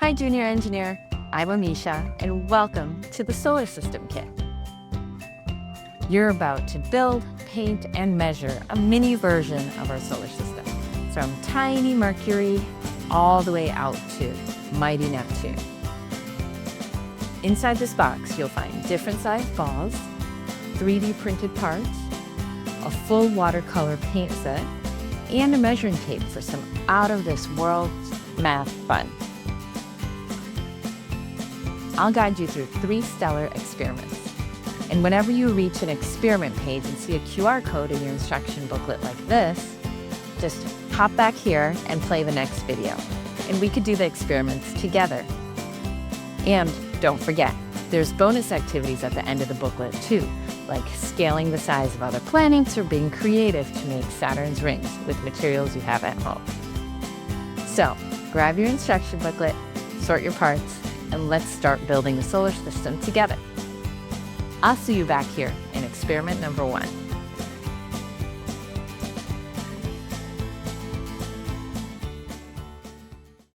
Hi, Junior Engineer. I'm Amisha, and welcome to the Solar System Kit. You're about to build, paint, and measure a mini version of our solar system, from tiny Mercury all the way out to mighty Neptune. Inside this box, you'll find different sized balls, 3D printed parts, a full watercolor paint set, and a measuring tape for some out-of-this-world math fun. I'll guide you through 3 stellar experiments. And whenever you reach an experiment page and see a QR code in your instruction booklet like this, just hop back here and play the next video. And we could do the experiments together. And don't forget, there's bonus activities at the end of the booklet too, like scaling the size of other planets or being creative to make Saturn's rings with materials you have at home. So, grab your instruction booklet, sort your parts, and let's start building the solar system together. I'll see you back here in experiment number 1.